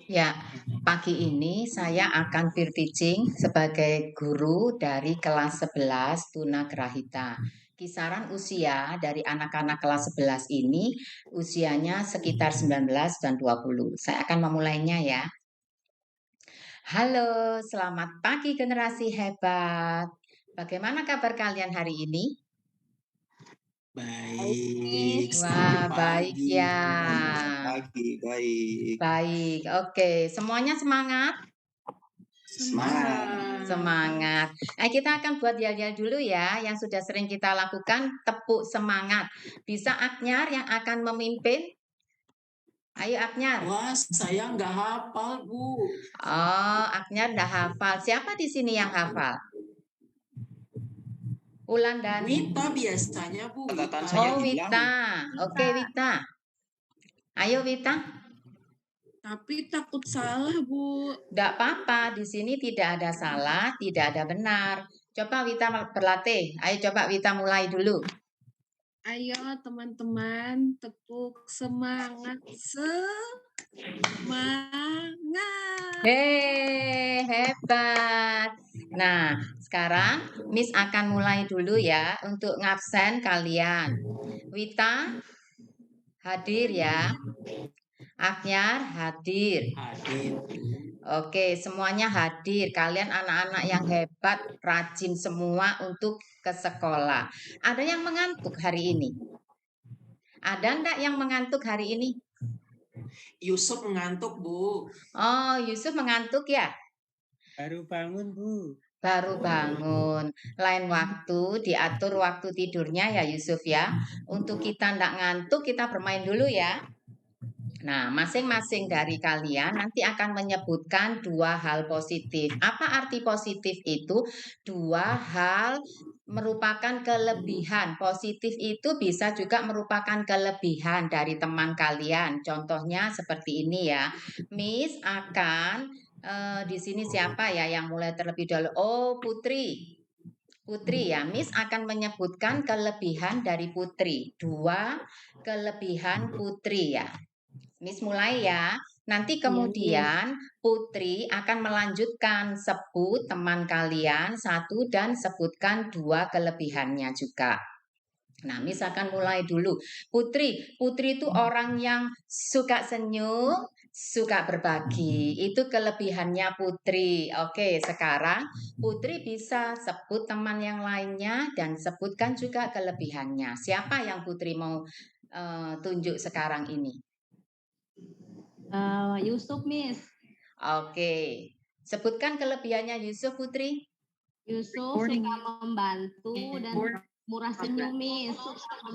Ya, pagi ini saya akan peer teaching sebagai guru dari kelas 11 Tunagrahita. Kisaran usia dari anak-anak kelas 11 ini usianya sekitar 19 dan 20. Saya akan memulainya ya. Halo, selamat pagi generasi hebat. Bagaimana kabar kalian hari ini? Baik, selamat Wah, baik pagi. ya. Selamat pagi, baik. Baik, oke. Semuanya semangat? Semangat. Semangat. Kita akan buat yel-yel dulu ya, yang sudah sering kita lakukan, tepuk semangat. Bisa Agnyar yang akan memimpin? Ayo Agnyar. Wah, saya nggak hafal, Bu. Oh, Agnyar udah hafal. Siapa di sini yang hafal? Wulandani? Wita biasanya, Bu. Catatan Wita. saya Oh, hilang. Wita. Oke, Wita. Ayo Wita. Tapi takut salah, Bu. Tidak apa-apa, di sini tidak ada salah, tidak ada benar. Coba Wita berlatih. Ayo coba Wita mulai dulu. Ayo teman-teman, tepuk semangat. Semangat. Hei, hebat. Nah, sekarang Miss akan mulai dulu ya untuk ngabsen kalian. Wita hadir ya. Agnyar hadir. Hadir. Oke, semuanya hadir. Kalian anak-anak yang hebat, rajin semua untuk ke sekolah. Ada yang mengantuk hari ini? Ada enggak yang mengantuk hari ini? Yusuf mengantuk, Bu. Oh, Yusuf mengantuk ya? Baru bangun, Bu. Baru bangun. Lain waktu diatur waktu tidurnya ya Yusuf ya. Untuk kita ndak ngantuk, kita bermain dulu ya. Nah, masing-masing dari kalian nanti akan menyebutkan dua hal positif. Apa arti positif itu? Dua hal merupakan kelebihan. Positif itu bisa juga merupakan kelebihan dari teman kalian. Contohnya seperti ini ya. Miss akan di sini siapa ya yang mulai terlebih dahulu? Oh, Putri. Putri ya, Miss akan menyebutkan kelebihan dari Putri. Dua kelebihan Putri ya. Miss mulai ya. Nanti kemudian Putri akan melanjutkan sebut teman kalian satu dan sebutkan dua kelebihannya juga. Nah, Miss akan mulai dulu. Putri, Putri itu orang yang suka senyum, suka berbagi. Itu kelebihannya Putri. Oke, sekarang Putri bisa sebut teman yang lainnya dan sebutkan juga kelebihannya. Siapa yang Putri mau tunjuk sekarang ini? Yusuf, Miss. Oke, sebutkan kelebihannya Yusuf Putri. Yusuf suka membantu dan murah senyum, Miss.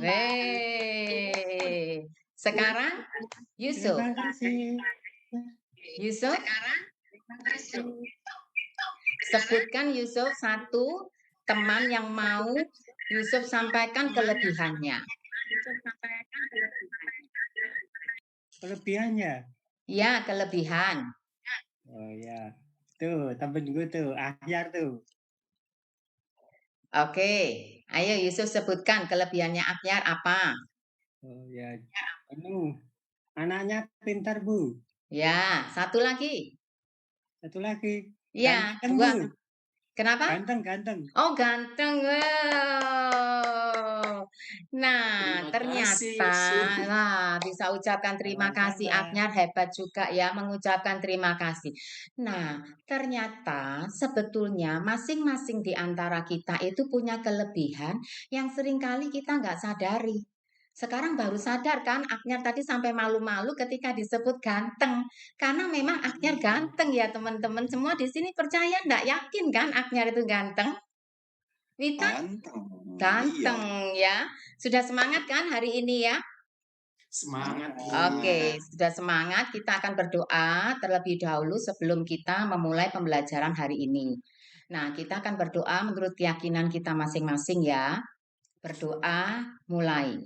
Weh. Sekarang Yusuf. Terima kasih. Yusuf. Sebutkan Yusuf satu teman yang mau Yusuf sampaikan kelebihannya. Kelebihannya? Ya, kelebihan. Oh ya, tuh temen gue tuh, Ahyar tuh. Oke, ayo Yusuf sebutkan kelebihannya Akhyar apa? Oh ya, anaknya pintar, Bu. Ya, satu lagi. Satu lagi. Ya, Ganteng, dua. Bu. Kenapa? Ganteng. Oh, ganteng. Wow. Nah, Terima kasih, ternyata, Yusuf. bisa ucapkan terima kasih. Agnyar hebat juga ya mengucapkan terima kasih. Nah, ternyata sebetulnya masing-masing di antara kita itu punya kelebihan yang seringkali kita nggak sadari. Sekarang baru sadar kan, Agnyar tadi sampai malu-malu ketika disebut ganteng. Karena memang Agnyar ganteng ya teman-teman. Semua di sini percaya enggak? Yakin kan Agnyar itu ganteng? Wita? Ganteng ya. Sudah semangat kan hari ini ya? Semangat. Oke, sudah semangat. Kita akan berdoa terlebih dahulu sebelum kita memulai pembelajaran hari ini. Nah, kita akan berdoa menurut keyakinan kita masing-masing ya. Berdoa mulai.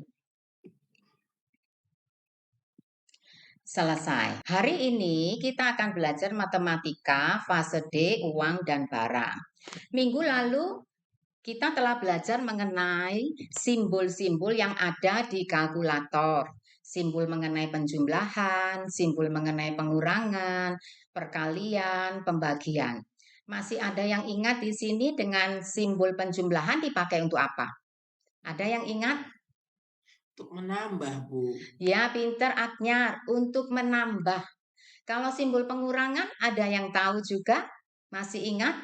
Selesai. Hari ini kita akan belajar matematika fase D, uang dan barang. Minggu lalu kita telah belajar mengenai simbol-simbol yang ada di kalkulator. simbol mengenai penjumlahan, simbol mengenai pengurangan, perkalian, pembagian. Masih ada yang ingat di sini dengan simbol penjumlahan dipakai untuk apa? Ada yang ingat? Untuk menambah, Bu. Ya, pinter Agnyar, untuk menambah. Kalau simbol pengurangan ada yang tahu juga? Masih ingat?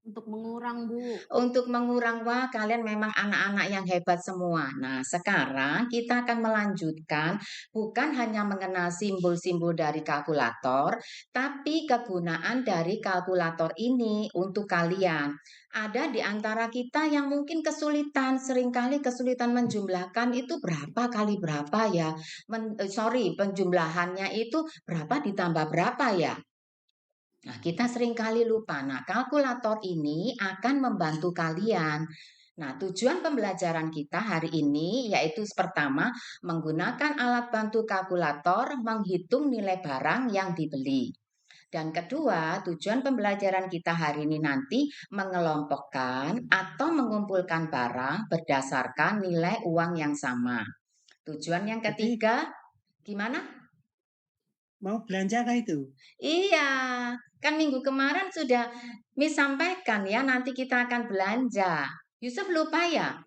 Untuk mengurang, Bu. Untuk mengurang, wah kalian memang anak-anak yang hebat semua. Nah, sekarang kita akan melanjutkan bukan hanya mengenal simbol-simbol dari kalkulator, tapi kegunaan dari kalkulator ini untuk kalian. Ada di antara kita yang mungkin kesulitan, seringkali kesulitan menjumlahkan itu berapa kali berapa ya. Penjumlahannya itu berapa ditambah berapa ya. Nah, kita seringkali lupa. Nah, kalkulator ini akan membantu kalian. Nah, tujuan pembelajaran kita hari ini yaitu pertama, menggunakan alat bantu kalkulator menghitung nilai barang yang dibeli. Dan kedua, tujuan pembelajaran kita hari ini nanti mengelompokkan atau mengumpulkan barang berdasarkan nilai uang yang sama. Tujuan yang ketiga, gimana? Mau belanja kah itu? Iya, kan minggu kemarin sudah Miss sampaikan ya, nanti kita akan belanja. Yusuf lupa ya?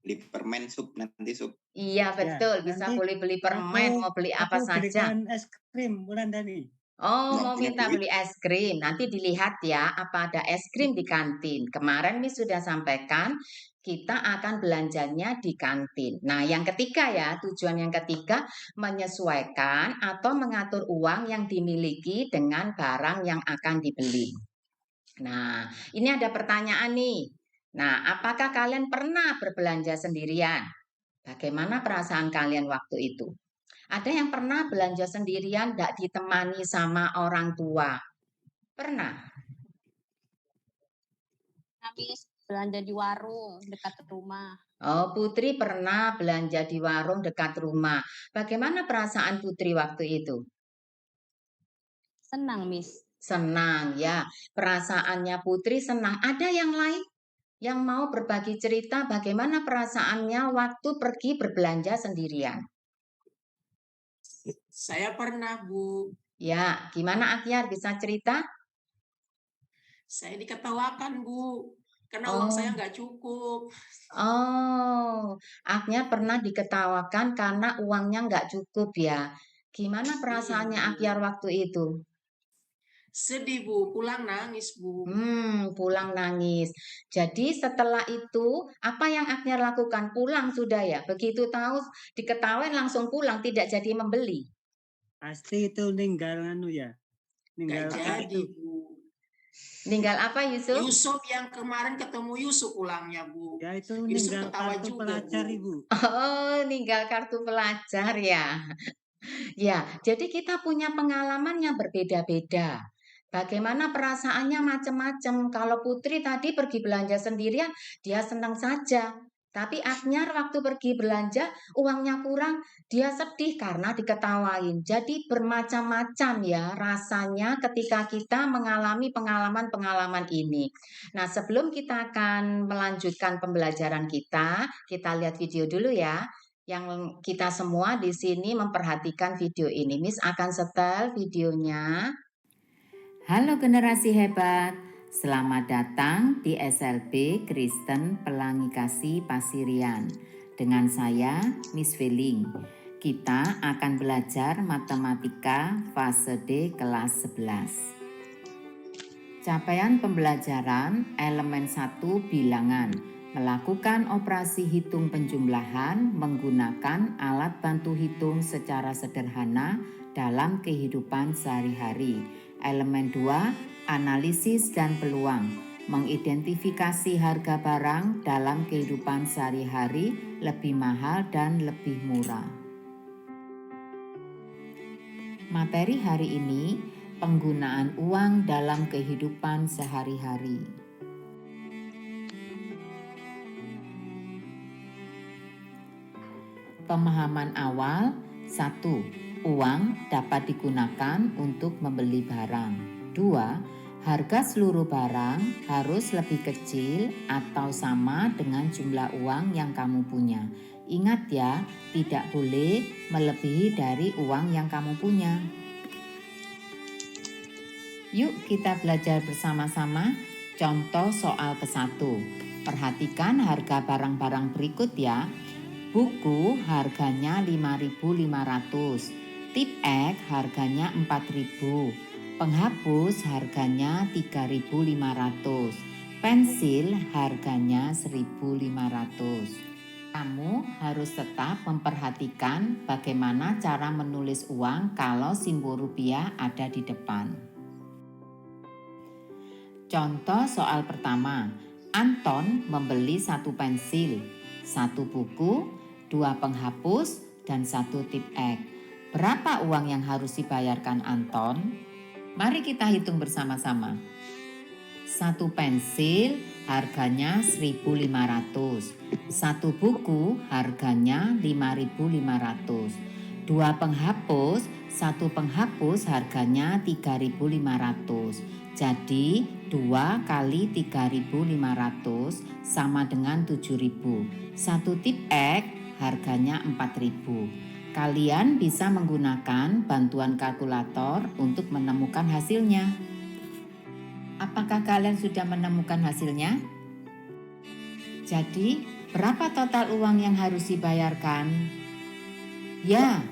Beli permen sup nanti sup. Iya betul, bisa nanti boleh beli permen, mau beli apa Aku saja. belikan es krim Wulandari. Oh, Nggak mau punya minta duit. beli es krim. Nanti dilihat ya, apa ada es krim di kantin. Kemarin Miss sudah sampaikan, kita akan belanjanya di kantin. Nah, yang ketiga ya, tujuan yang ketiga, menyesuaikan atau mengatur uang yang dimiliki dengan barang yang akan dibeli. Nah, ini ada pertanyaan nih. Nah, apakah kalian pernah berbelanja sendirian? Bagaimana perasaan kalian waktu itu? Ada yang pernah belanja sendirian, tidak ditemani sama orang tua? Pernah? Habis belanja di warung dekat rumah. Oh, Putri pernah belanja di warung dekat rumah. Bagaimana perasaan Putri waktu itu? Senang, Miss. Senang ya, perasaannya Putri senang. Ada yang lain yang mau berbagi cerita bagaimana perasaannya waktu pergi berbelanja sendirian? Saya pernah, Bu. Ya, gimana Akyar bisa cerita? Saya diketawakan, Bu. Karena Oh. uang saya nggak cukup. Oh, Akyar pernah diketawakan karena uangnya nggak cukup ya. Gimana perasaannya Iya, Bu. Akyar waktu itu? Sedih, Bu. Pulang nangis, Bu. Pulang nangis. Jadi setelah itu, apa yang Akyar lakukan? Pulang sudah ya. Begitu tahu diketawain langsung pulang, tidak jadi membeli. Pasti itu ninggal ya. Nggak Ninggal jadi, itu. Bu. Ninggal apa Yusuf? Yusuf yang kemarin ketemu Yusuf pulangnya, Bu. Ya itu Yusuf ninggal ketawa kartu juga, pelajar, Bu. Ibu. Oh, ninggal kartu pelajar ya. Ya, jadi kita punya pengalaman yang berbeda-beda. Bagaimana perasaannya macam-macam. Kalau Putri tadi pergi belanja sendirian, dia senang saja. Tapi Agnyar waktu pergi belanja, uangnya kurang, dia sedih karena diketawain. Jadi bermacam-macam ya rasanya ketika kita mengalami pengalaman-pengalaman ini. Nah, sebelum kita akan melanjutkan pembelajaran kita lihat video dulu ya. Yang kita semua di sini memperhatikan video ini. Miss akan setel videonya. Halo generasi hebat, selamat datang di SLB Kristen Pelangi Kasih Pasirian. Dengan saya, Miss Feeling. Kita akan belajar matematika fase D kelas 11. Capaian pembelajaran elemen 1 bilangan. Melakukan operasi hitung penjumlahan menggunakan alat bantu hitung secara sederhana dalam kehidupan sehari-hari. Elemen 2, analisis dan peluang. Mengidentifikasi harga barang dalam kehidupan sehari-hari lebih mahal dan lebih murah. Materi hari ini, penggunaan uang dalam kehidupan sehari-hari. Pemahaman awal. 1. Uang dapat digunakan untuk membeli barang. 2. Harga seluruh barang harus lebih kecil atau sama dengan jumlah uang yang kamu punya. Ingat ya, tidak boleh melebihi dari uang yang kamu punya. Yuk kita belajar bersama-sama contoh soal ke-1. Perhatikan harga barang-barang berikut ya. Buku harganya 5.500, tip X harganya 4.000. Penghapus harganya 3.500, pensil harganya 1.500. Kamu harus tetap memperhatikan bagaimana cara menulis uang kalau simbol rupiah ada di depan. Contoh soal pertama, Anton membeli 1 pensil, 1 buku, 2 penghapus, dan 1 tip X. Berapa uang yang harus dibayarkan Anton? Mari kita hitung bersama-sama. 1 pensil harganya 1.500, 1 buku harganya 5.500, 2 penghapus, 1 penghapus harganya 3.500. Jadi 2 kali 3.500 sama dengan 7.000. 1 tip X harganya 4.000. Kalian bisa menggunakan bantuan kalkulator untuk menemukan hasilnya. Apakah kalian sudah menemukan hasilnya? Jadi, berapa total uang yang harus dibayarkan? Ya,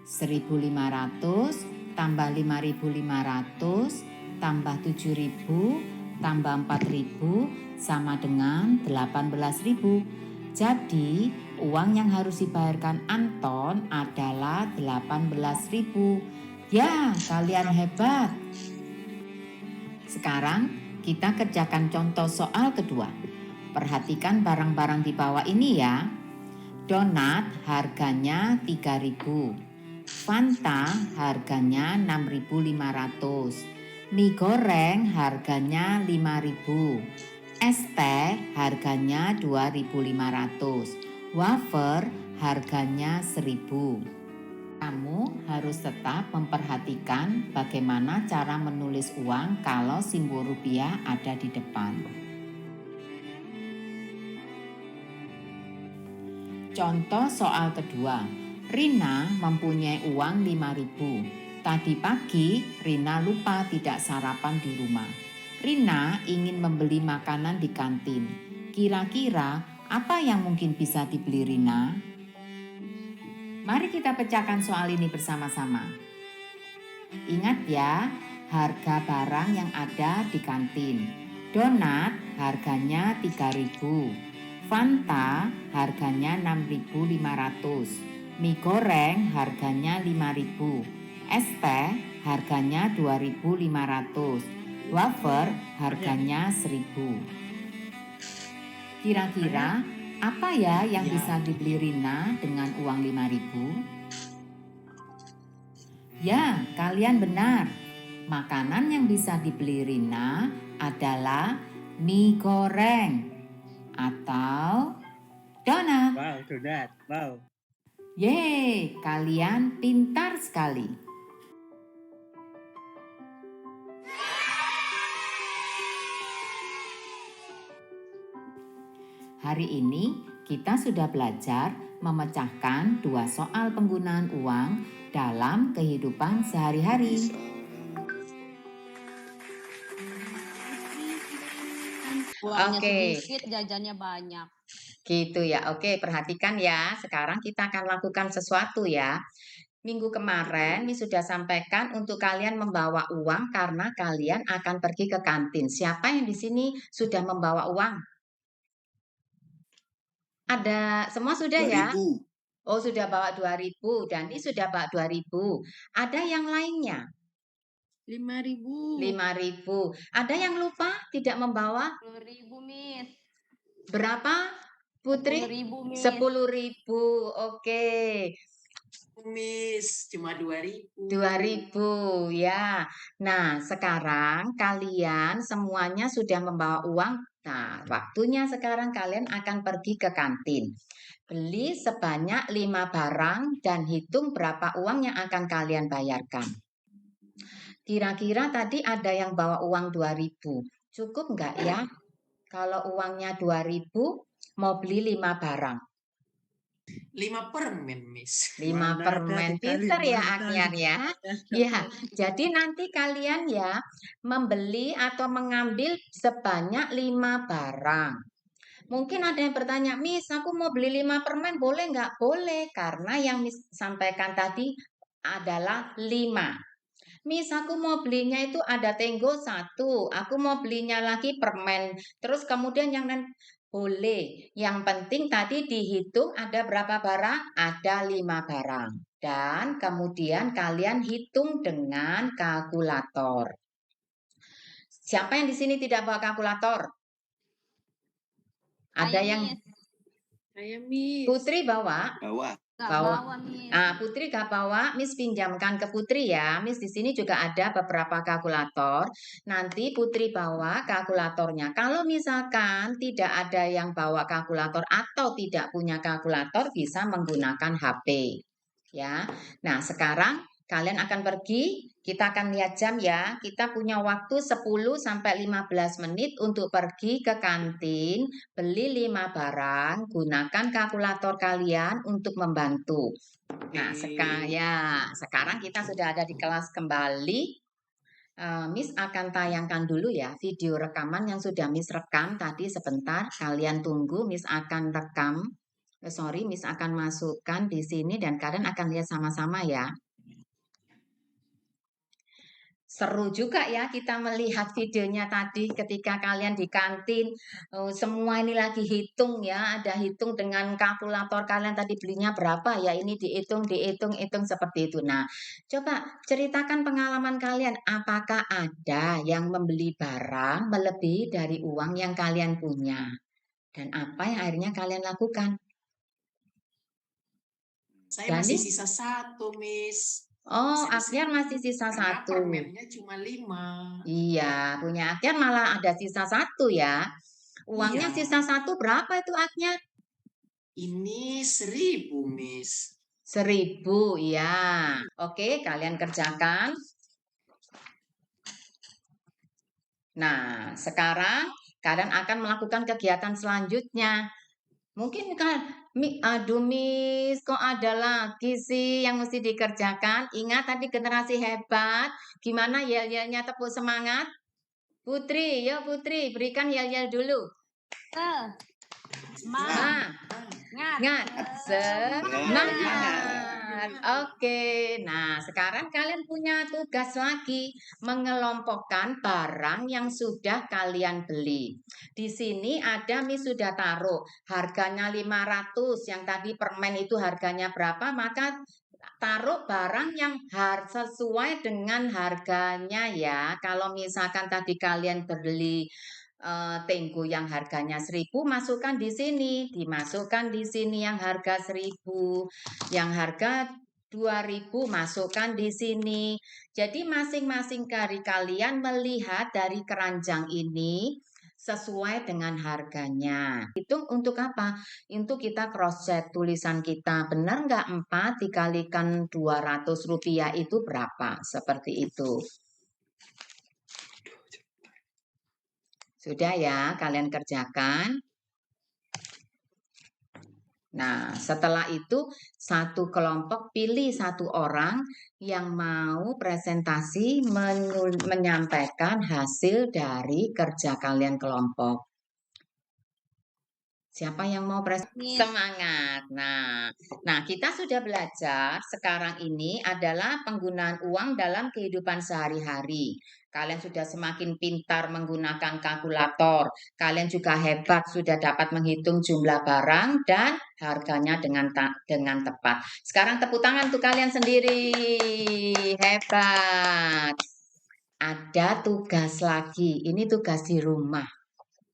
1.500 tambah 5.500 tambah 7.000 tambah 4.000 sama dengan 18.000. Jadi, uang yang harus dibayarkan Anton adalah 18.000. Ya, kalian hebat. Sekarang kita kerjakan contoh soal kedua. Perhatikan barang-barang di bawah ini ya. Donat harganya 3.000. Fanta harganya 6.500. Mie goreng harganya 5.000. Es teh harganya 2.500. Wafer harganya 1.000. Kamu harus tetap memperhatikan bagaimana cara menulis uang kalau simbol rupiah ada di depan. Contoh soal kedua. Rina mempunyai uang 5.000. Tadi pagi Rina lupa tidak sarapan di rumah. Rina ingin membeli makanan di kantin. Kira-kira apa yang mungkin bisa dibeli Rina? Mari kita pecahkan soal ini bersama-sama. Ingat ya, harga barang yang ada di kantin. Donat harganya 3.000. Fanta harganya 6.500. Mie goreng harganya 5.000. Es teh harganya 2.500. Wafer harganya 1.000. Kira-kira apa ya yang bisa dibeli Rina dengan uang 5.000? Ya, kalian benar. Makanan yang bisa dibeli Rina adalah mie goreng atau donat. Wow, donat. Wow. Yeay, kalian pintar sekali. Hari ini kita sudah belajar memecahkan 2 soal penggunaan uang dalam kehidupan sehari-hari. Uangnya Oke. sedikit, jajannya banyak. Gitu ya. Oke, perhatikan ya. Sekarang kita akan lakukan sesuatu ya. Minggu kemarin Mi sudah sampaikan untuk kalian membawa uang karena kalian akan pergi ke kantin. Siapa yang di sini sudah membawa uang? Ada semua sudah ya? 2.000. Oh, sudah bawa 2.000. Dandi sudah bawa 2.000. Ada yang lainnya? 5.000. 5.000. Ada yang lupa tidak membawa? 10.000, Miss. Berapa, Putri? 10.000, Miss. 10.000. Oke. Miss, cuma 2.000. 2.000 ya. Nah, sekarang kalian semuanya sudah membawa uang. Nah, waktunya sekarang kalian akan pergi ke kantin. Beli sebanyak 5 barang dan hitung berapa uang yang akan kalian bayarkan. Kira-kira tadi ada yang bawa uang 2.000. Cukup nggak ya? Kalau uangnya 2.000 mau beli 5 barang. 5 permen, Miss. 5 Mana ada permen. dikali, Pinter ya mana Akhyar kali. ya. Ya, jadi nanti kalian ya membeli atau mengambil sebanyak 5 barang. Mungkin ada yang bertanya, Miss, aku mau beli 5 permen, boleh nggak? Boleh, karena yang Miss sampaikan tadi adalah 5. Miss, aku mau belinya itu ada Tenggo 1, aku mau belinya lagi permen, terus kemudian yang lain boleh. Yang penting tadi dihitung ada berapa barang? Ada 5 barang. Dan kemudian kalian hitung dengan kalkulator. Siapa yang di sini tidak bawa kalkulator? Ada Saya, yang Miss. Saya Miss. Putri bawa? Bawah. Nggak Bawa. bawa, Miss. Nah, Putri gak bawa, Miss pinjamkan ke Putri ya. Miss di sini juga ada beberapa kalkulator. Nanti Putri bawa kalkulatornya. Kalau misalkan tidak ada yang bawa kalkulator atau tidak punya kalkulator, bisa menggunakan HP. Ya. Nah, sekarang kalian akan pergi, kita akan lihat jam ya. Kita punya waktu 10 sampai 15 menit untuk pergi ke kantin, beli 5 barang, gunakan kalkulator kalian untuk membantu. Nah, sekarang kita sudah ada di kelas kembali. Miss akan tayangkan dulu ya video rekaman yang sudah Miss rekam tadi sebentar. Kalian tunggu, Miss akan rekam. Miss akan masukkan di sini dan kalian akan lihat sama-sama ya. Seru juga ya kita melihat videonya tadi ketika kalian di kantin. Semua ini lagi hitung ya, ada hitung dengan kalkulator kalian tadi belinya berapa ya, ini dihitung seperti itu. Nah, coba ceritakan pengalaman kalian, apakah ada yang membeli barang melebihi dari uang yang kalian punya? Dan apa yang akhirnya kalian lakukan? Saya Dani? masih sisa 1, Miss. Oh, Bisa Akhyar masih sisa karena 1. permennya cuma 5. Iya, punya Akhyar malah ada sisa 1 ya. Uangnya Iya. sisa 1 berapa itu Akhyar? Ini 1.000, Miss. 1.000, ya. Oke, kalian kerjakan. Nah, sekarang kalian akan melakukan kegiatan selanjutnya. Mungkin kan, aduh Miss, kok ada lagi sih yang mesti dikerjakan? Ingat tadi generasi hebat. Gimana yel-yelnya tepuk semangat? Putri, ya Putri, berikan yel-yel dulu. Semangat. Semangat. Semangat. Oke. Nah, sekarang kalian punya tugas lagi mengelompokkan barang yang sudah kalian beli. Di sini ada Miss sudah taruh harganya 500, yang tadi permen itu harganya berapa, maka taruh barang yang sesuai dengan harganya ya. Kalau misalkan tadi kalian beli Tenggo yang harganya 1.000, masukkan di sini, dimasukkan di sini yang harga 1.000, yang harga 2.000 masukkan di sini. Jadi masing-masing dari kalian melihat dari keranjang ini sesuai dengan harganya. Itu untuk apa? Untuk kita cross check tulisan kita. Benar nggak 4 dikalikan 200 rupiah itu berapa? Seperti itu. Sudah ya, kalian kerjakan. Nah, setelah itu satu kelompok pilih satu orang yang mau presentasi menyampaikan hasil dari kerja kalian kelompok. Siapa yang mau presentasi? Semangat. Nah, kita sudah belajar sekarang ini adalah penggunaan uang dalam kehidupan sehari-hari. Kalian sudah semakin pintar menggunakan kalkulator. Kalian juga hebat sudah dapat menghitung jumlah barang dan harganya dengan tepat. Sekarang tepuk tangan untuk kalian sendiri. Hebat. Ada tugas lagi. Ini tugas di rumah.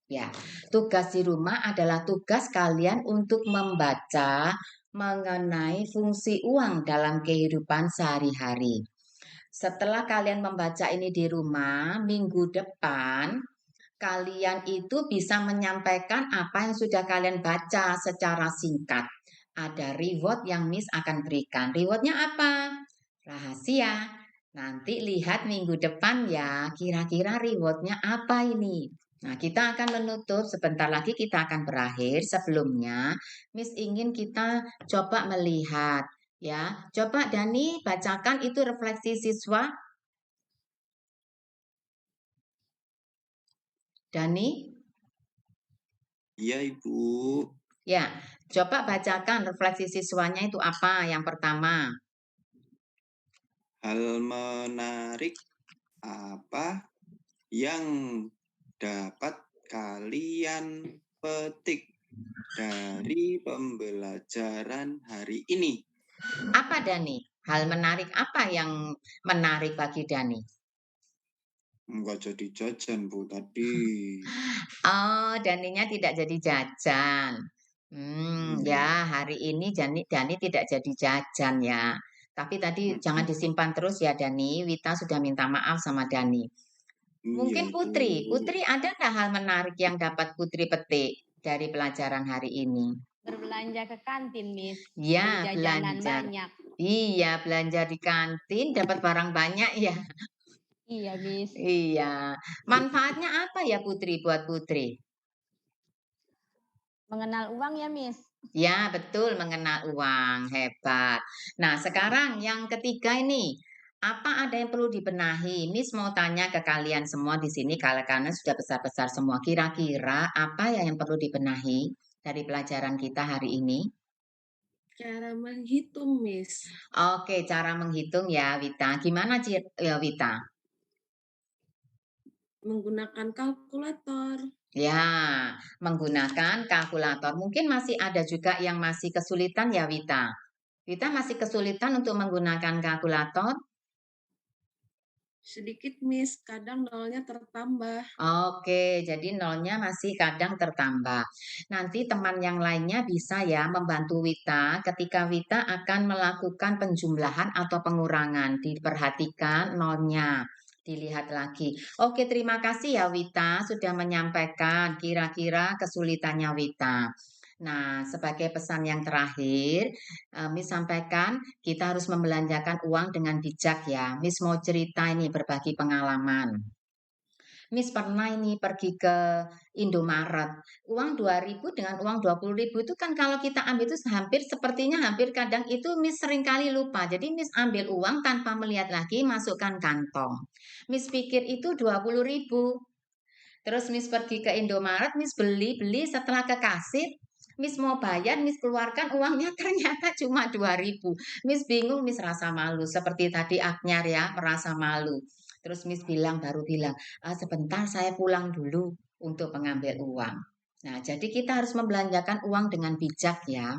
Ya, tugas di rumah adalah tugas kalian untuk membaca mengenai fungsi uang dalam kehidupan sehari-hari. Setelah kalian membaca ini di rumah, minggu depan kalian itu bisa menyampaikan apa yang sudah kalian baca secara singkat. Ada reward yang Miss akan berikan. Rewardnya apa? Rahasia. Nanti lihat minggu depan ya, kira-kira rewardnya apa ini. Nah, kita akan menutup, sebentar lagi kita akan berakhir. Sebelumnya, Miss ingin kita coba melihat ya. Coba Dani bacakan itu refleksi siswa. Dani? Iya, Ibu. Ya, coba bacakan refleksi siswanya itu apa yang pertama. Hal menarik apa yang dapat kalian petik dari pembelajaran hari ini? Apa Dani? Hal menarik apa yang menarik bagi Dani? Enggak jadi jajan, Bu, tadi. Oh, Daninya tidak jadi jajan. Ya, hari ini Dani tidak jadi jajan ya. Tapi tadi jangan disimpan terus ya Dani. Wita sudah minta maaf sama Dani. Mungkin Iya, Putri. Bu. Putri ada nggak hal menarik yang dapat Putri petik dari pelajaran hari ini? Berbelanja ke kantin, Miss. Ya, Beli jajanan belanja. banyak. Iya, belanja di kantin dapat barang banyak ya. Iya, Miss. Iya. Manfaatnya apa ya Putri buat Putri? Mengenal uang ya, Miss. Ya, betul, mengenal uang. Hebat. Nah, sekarang yang ketiga ini, apa ada yang perlu dibenahi? Miss mau tanya ke kalian semua di sini, karena sudah besar-besar semua. Kira-kira apa yang perlu dibenahi dari pelajaran kita hari ini? Cara menghitung, Miss. Oke, cara menghitung ya, Wita. Gimana, ya, Wita? Menggunakan kalkulator. Ya, menggunakan kalkulator. Mungkin masih ada juga yang masih kesulitan ya, Wita. Wita masih kesulitan untuk menggunakan kalkulator? Sedikit, Miss. Kadang nolnya tertambah. Oke, jadi nolnya masih kadang tertambah. Nanti teman yang lainnya bisa ya membantu Wita ketika Wita akan melakukan penjumlahan atau pengurangan. Diperhatikan nolnya, dilihat lagi. Oke, terima kasih ya Wita sudah menyampaikan kira-kira kesulitannya Wita. Nah, sebagai pesan yang terakhir, Miss sampaikan kita harus membelanjakan uang dengan bijak ya. Miss mau cerita ini berbagi pengalaman. Miss pernah ini pergi ke Indomaret. Uang 2.000 dengan uang 20.000 itu kan kalau kita ambil itu sepertinya hampir kadang itu Miss seringkali lupa. Jadi Miss ambil uang tanpa melihat lagi, masukkan kantong. Miss pikir itu 20.000. Terus Miss pergi ke Indomaret, Miss beli setelah ke kasir, Miss mau bayar, Miss keluarkan uangnya ternyata cuma 2.000. Miss bingung, Miss rasa malu. Seperti tadi Agnyar ya, merasa malu. Terus Miss baru bilang, sebentar saya pulang dulu untuk mengambil uang. Nah, jadi kita harus membelanjakan uang dengan bijak ya.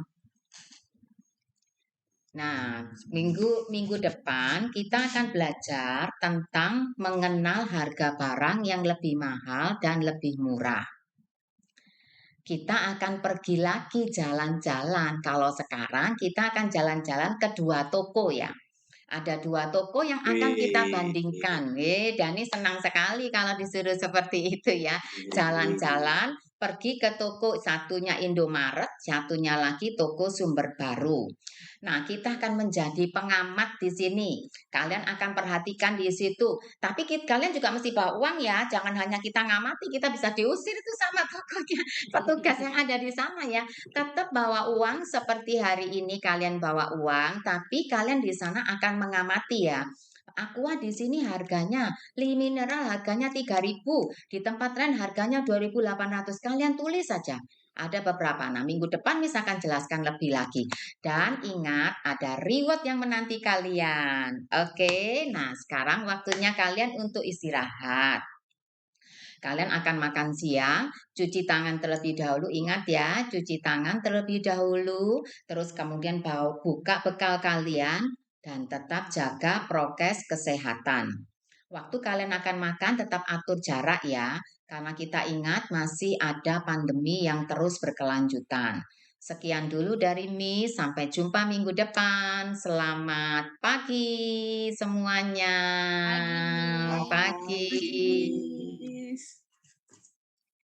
Nah, minggu depan kita akan belajar tentang mengenal harga barang yang lebih mahal dan lebih murah. Kita akan pergi lagi jalan-jalan. Kalau sekarang kita akan jalan-jalan ke 2 toko ya. Ada 2 toko yang akan kita bandingkan. Dani senang sekali kalau disuruh seperti itu ya. Jalan-jalan, pergi ke toko, satunya Indomaret, satunya lagi toko Sumber Baru. Nah, kita akan menjadi pengamat di sini. Kalian akan perhatikan di situ. Tapi kalian juga mesti bawa uang ya. Jangan hanya kita ngamati, kita bisa diusir itu sama tokonya. Petugas yang ada di sana ya. Tetap bawa uang seperti hari ini kalian bawa uang, tapi kalian di sana akan mengamati ya. Aqua di sini harganya, mineral harganya 3.000, di tempat lain harganya 2.800. Kalian tulis saja. Ada beberapa. Nah, minggu depan Miss akan jelaskan lebih lagi. Dan ingat, ada reward yang menanti kalian. Oke, nah sekarang waktunya kalian untuk istirahat. Kalian akan makan siang, cuci tangan terlebih dahulu. Ingat ya, cuci tangan terlebih dahulu. Terus kemudian buka bekal kalian dan tetap jaga prokes kesehatan. Waktu kalian akan makan tetap atur jarak ya. Karena kita ingat masih ada pandemi yang terus berkelanjutan. Sekian dulu dari Miss. Sampai jumpa minggu depan. Selamat pagi semuanya. Pagi, Miss. Pagi.